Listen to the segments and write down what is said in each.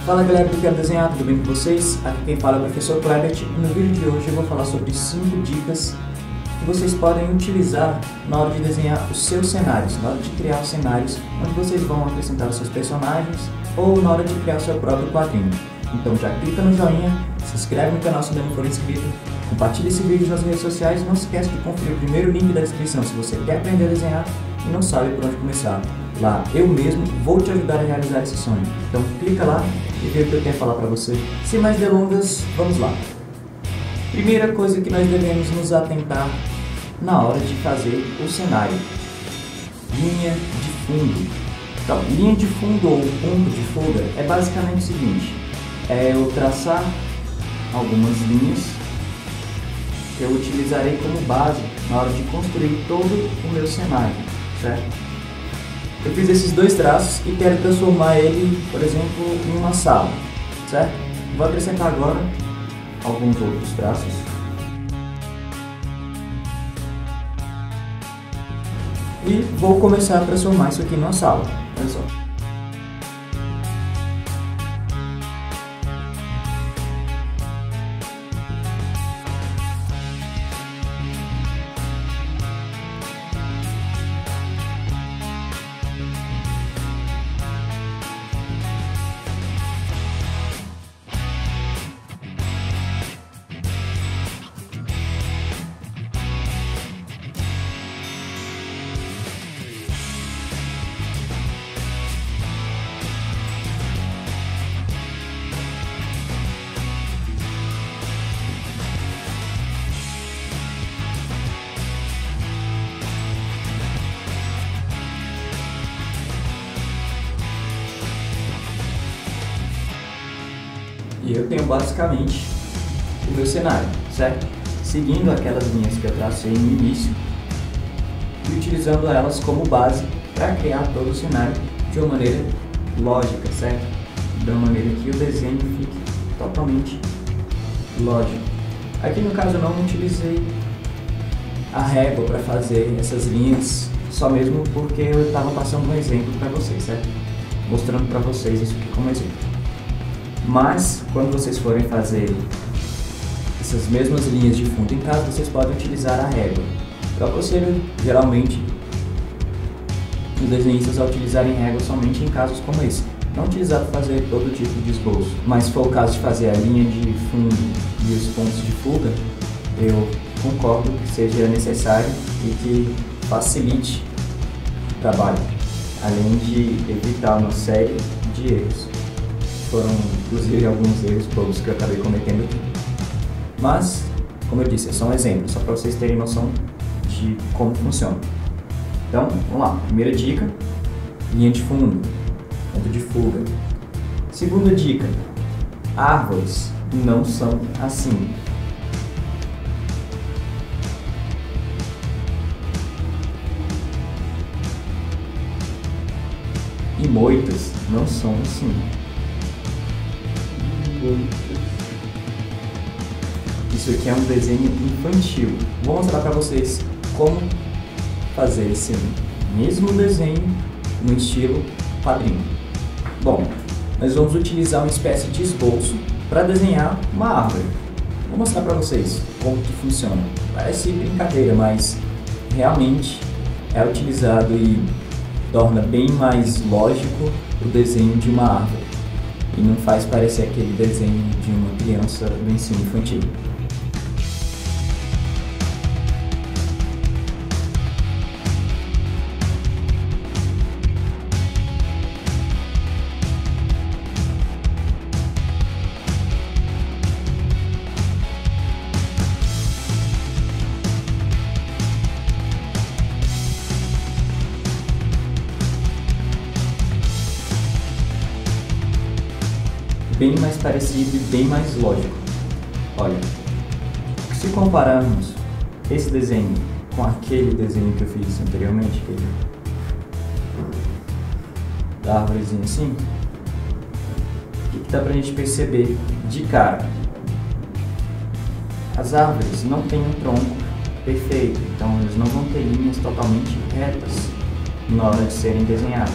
Fala galera do Quero Desenhar, tudo bem com vocês? Aqui quem fala é o professor Klebert e no vídeo de hoje eu vou falar sobre 5 dicas que vocês podem utilizar na hora de desenhar os seus cenários, na hora de criar os cenários onde vocês vão acrescentar os seus personagens ou na hora de criar o seu próprio quadrinho. Então já clica no joinha, se inscreve no canal se ainda não for inscrito, compartilha esse vídeo nas redes sociais e não se esquece de conferir o primeiro link da descrição se você quer aprender a desenhar e não sabe por onde começar. Lá eu mesmo vou te ajudar a realizar esse sonho. Então clica lá e vê o que eu quero falar para você. Sem mais delongas, vamos lá. Primeira coisa que nós devemos nos atentar na hora de fazer o cenário: linha de fundo. Então, linha de fundo ou ponto de fuga é basicamente o seguinte: é eu traçar algumas linhas que eu utilizarei como base na hora de construir todo o meu cenário, certo? Eu fiz esses 2 traços e quero transformar ele, por exemplo, em uma sala, certo? Vou acrescentar agora alguns outros traços. E vou começar a transformar isso aqui numa sala. Olha só. E eu tenho basicamente o meu cenário, certo? Seguindo aquelas linhas que eu tracei no início e utilizando elas como base para criar todo o cenário de uma maneira lógica, certo? De uma maneira que o desenho fique totalmente lógico. Aqui no caso eu não utilizei a régua para fazer essas linhas, só mesmo porque eu estava passando um exemplo para vocês, certo? Mostrando para vocês isso aqui como exemplo. Mas, quando vocês forem fazer essas mesmas linhas de fundo em casa, vocês podem utilizar a régua. Eu aconselho, geralmente, os desenhistas a utilizarem régua somente em casos como esse. Não utilizar para fazer todo tipo de esboço. Mas, se for o caso de fazer a linha de fundo e os pontos de fuga, eu concordo que seja necessário e que facilite o trabalho, além de evitar uma série de erros. Foram, inclusive, alguns erros todos que eu acabei cometendo aqui. Mas, como eu disse, é só um exemplo, só para vocês terem noção de como funciona. Então, vamos lá. Primeira dica: linha de fundo, ponto de fuga. Segunda dica: árvores não são assim. E moitas não são assim. Isso aqui é um desenho infantil. Vou mostrar para vocês como fazer esse mesmo desenho no estilo quadrinho. Bom, nós vamos utilizar uma espécie de esboço para desenhar uma árvore. Vou mostrar para vocês como que funciona. Parece brincadeira, mas realmente é utilizado e torna bem mais lógico o desenho de uma árvore. E não faz parecer aquele desenho de uma criança do ensino infantil. Bem mais parecido e bem mais lógico. Olha, se compararmos esse desenho com aquele desenho que eu fiz anteriormente, aquele da árvorezinha assim, o que dá pra gente perceber de cara? As árvores não têm um tronco perfeito, então eles não vão ter linhas totalmente retas na hora de serem desenhadas.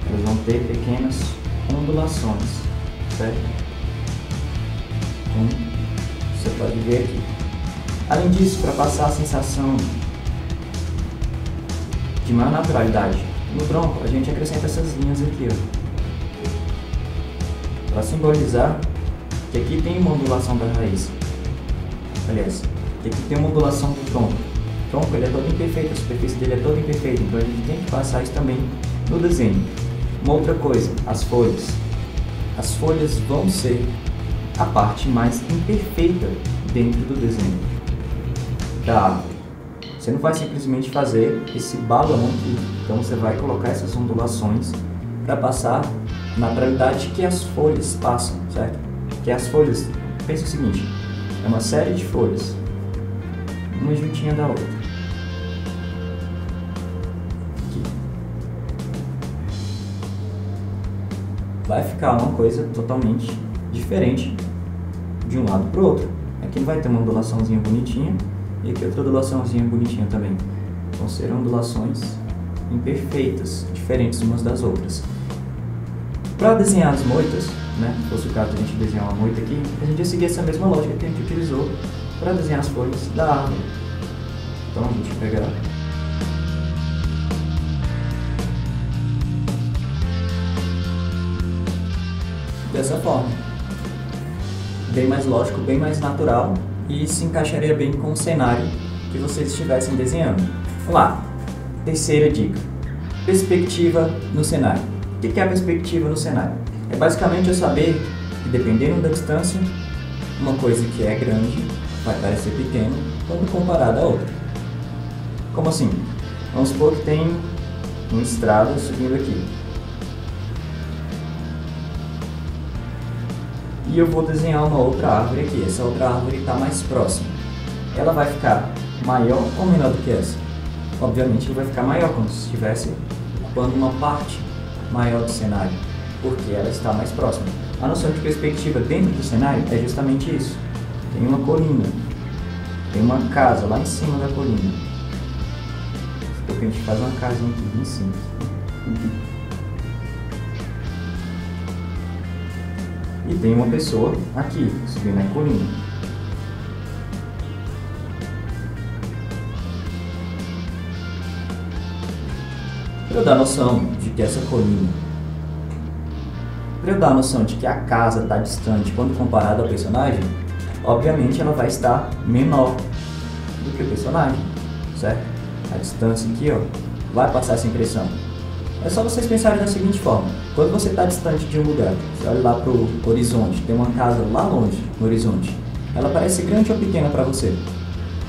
Eles vão ter pequenas ondulações, certo? certo? Como você pode ver aqui. Além disso, para passar a sensação de maior naturalidade no tronco, a gente acrescenta essas linhas aqui, ó, para simbolizar que aqui tem uma ondulação da raiz. Aliás, que aqui tem uma ondulação do tronco. O tronco ele é todo imperfeito, a superfície dele é toda imperfeita, então a gente tem que passar isso também no desenho. Uma outra coisa, as folhas. As folhas vão ser a parte mais imperfeita dentro do desenho da árvore. Você não vai simplesmente fazer esse balão aqui, então você vai colocar essas ondulações para passar a naturalidade que as folhas passam, certo? Que as folhas, pensa o seguinte, é uma série de folhas, uma juntinha da outra. Aqui. Vai ficar uma coisa totalmente diferente de um lado para o outro. Aqui vai ter uma ondulaçãozinha bonitinha e aqui outra ondulaçãozinha bonitinha também. Vão ser ondulações imperfeitas, diferentes umas das outras. Para desenhar as moitas, né, se fosse o caso de a gente desenhar uma moita aqui, a gente ia seguir essa mesma lógica que a gente utilizou para desenhar as folhas da árvore. Então a gente pegar dessa forma, bem mais lógico, bem mais natural e se encaixaria bem com o cenário que vocês estivessem desenhando. Vamos lá, terceira dica, perspectiva no cenário. O que é a perspectiva no cenário? É basicamente eu saber que dependendo da distância, uma coisa que é grande vai parecer pequena quando comparada a outra. Como assim? Vamos supor que tem uma estrada subindo aqui. E eu vou desenhar uma outra árvore aqui. Essa outra árvore está mais próxima. Ela vai ficar maior ou menor do que essa? Obviamente ela vai ficar maior quando estivesse ocupando uma parte maior do cenário, porque ela está mais próxima. A noção de perspectiva dentro do cenário é justamente isso. Tem uma colina, tem uma casa lá em cima da colina. A gente faz uma casinha aqui em cima. E tem uma pessoa aqui, subindo a colina. Para eu dar noção de que essa colina, para eu dar noção de que a casa está distante quando comparada ao personagem, obviamente ela vai estar menor do que o personagem, certo? A distância aqui, ó, vai passar essa impressão. É só vocês pensarem da seguinte forma: quando você está distante de um lugar, você olha lá para o horizonte, tem uma casa lá longe no horizonte, ela parece grande ou pequena para você?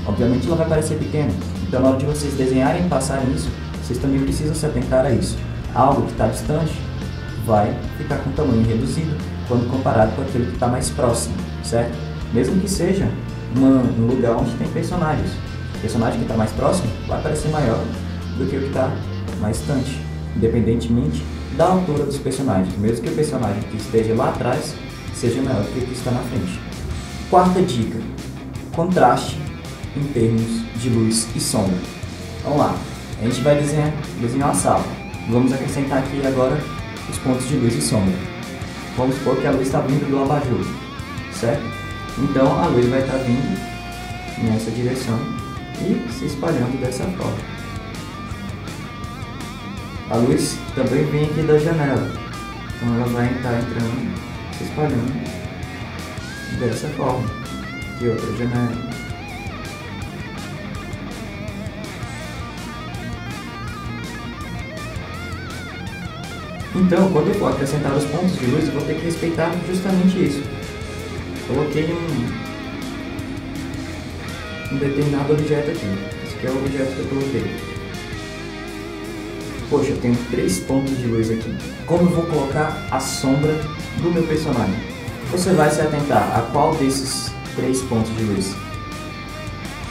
Obviamente ela vai parecer pequena. Então na hora de vocês desenharem e passarem isso, vocês também precisam se atentar a isso. Algo que está distante vai ficar com tamanho reduzido quando comparado com aquilo que está mais próximo, certo? Mesmo que seja um lugar onde tem personagens. O personagem que está mais próximo vai parecer maior do que o que está mais distante, independentemente da altura dos personagens, mesmo que o personagem que esteja lá atrás seja maior do que o que está na frente. Quarta dica: contraste em termos de luz e sombra. Vamos lá, a gente vai desenhar uma sala. Vamos acrescentar aqui agora os pontos de luz e sombra. Vamos supor que a luz está vindo do abajur, certo? Então a luz vai estar vindo nessa direção e se espalhando dessa forma. A luz também vem aqui da janela, então ela vai estar entrando, se espalhando dessa forma. E outra janela. Então, quando eu for acrescentar os pontos de luz, eu vou ter que respeitar justamente isso. Coloquei um determinado objeto aqui. Esse aqui é o objeto que eu coloquei. Poxa, eu tenho 3 pontos de luz aqui. Como eu vou colocar a sombra do meu personagem? Você vai se atentar a qual desses 3 pontos de luz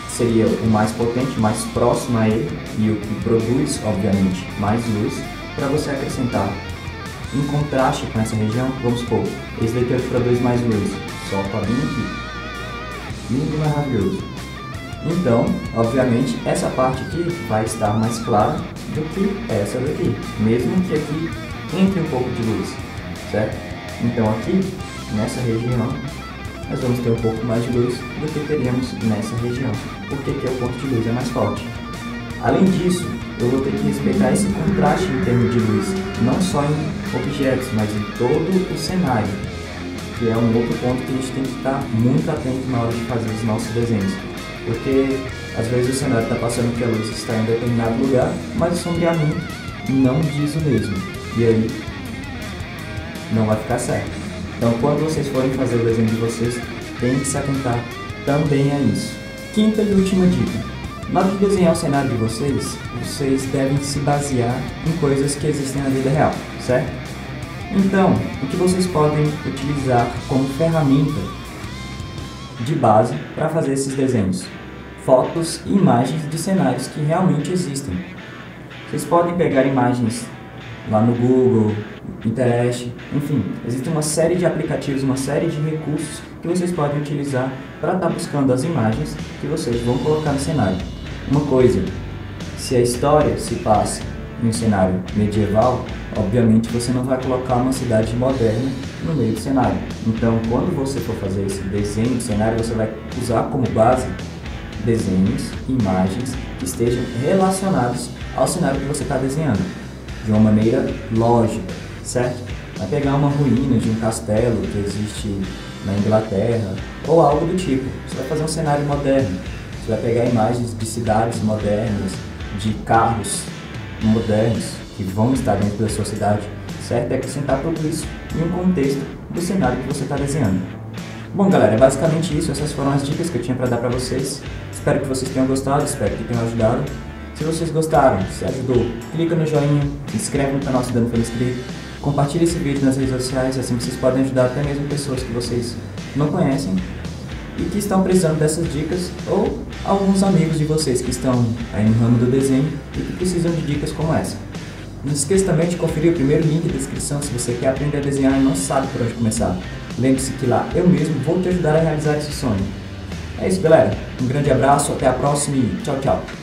seria o mais potente, mais próximo a ele e o que produz, obviamente, mais luz, para você acrescentar em contraste com essa região. Vamos supor, esse daqui é o que produz mais luz, o sol está bem aqui, lindo e maravilhoso. Então, obviamente, essa parte aqui vai estar mais clara do que essa daqui, mesmo que aqui entre um pouco de luz, certo? Então aqui nessa região, nós vamos ter um pouco mais de luz do que teríamos nessa região, porque aqui o ponto de luz é mais forte. Além disso, eu vou ter que respeitar esse contraste em termos de luz, não só em objetos, mas em todo o cenário, que é um outro ponto que a gente tem que estar muito atento na hora de fazer os nossos desenhos, porque às vezes o cenário está passando que a luz está em determinado lugar, mas o sombreamento não diz o mesmo, e aí não vai ficar certo. Então, quando vocês forem fazer o desenho de vocês, tem que se atentar também a isso. Quinta e última dica. Na hora de desenhar o cenário de vocês, vocês devem se basear em coisas que existem na vida real, certo? Então, o que vocês podem utilizar como ferramenta de base para fazer esses desenhos? Fotos e imagens de cenários que realmente existem. Vocês podem pegar imagens lá no Google, Pinterest, enfim, existe uma série de aplicativos, uma série de recursos que vocês podem utilizar para estar buscando as imagens que vocês vão colocar no cenário. Uma coisa, se a história se passa em um cenário medieval, obviamente você não vai colocar uma cidade moderna no meio do cenário. Então, quando você for fazer esse desenho de cenário, você vai usar como base desenhos, imagens que estejam relacionados ao cenário que você está desenhando, de uma maneira lógica, certo? Vai pegar uma ruína de um castelo que existe na Inglaterra ou algo do tipo. Você vai fazer um cenário moderno. Você vai pegar imagens de cidades modernas, de carros modernos que vão estar dentro da sua cidade, certo? É acrescentar tudo isso em um contexto do cenário que você está desenhando. Bom, galera, é basicamente isso. Essas foram as dicas que eu tinha para dar para vocês. Espero que vocês tenham gostado, espero que tenham ajudado. Se vocês gostaram, se ajudou, clica no joinha, se inscreve no canal se não for inscrito, compartilhe esse vídeo nas redes sociais, assim vocês podem ajudar até mesmo pessoas que vocês não conhecem e que estão precisando dessas dicas, ou alguns amigos de vocês que estão aí no ramo do desenho e que precisam de dicas como essa. Não esqueça também de conferir o primeiro link da descrição se você quer aprender a desenhar e não sabe por onde começar. Lembre-se que lá eu mesmo vou te ajudar a realizar esse sonho. É isso, galera. Um grande abraço, até a próxima e tchau, tchau.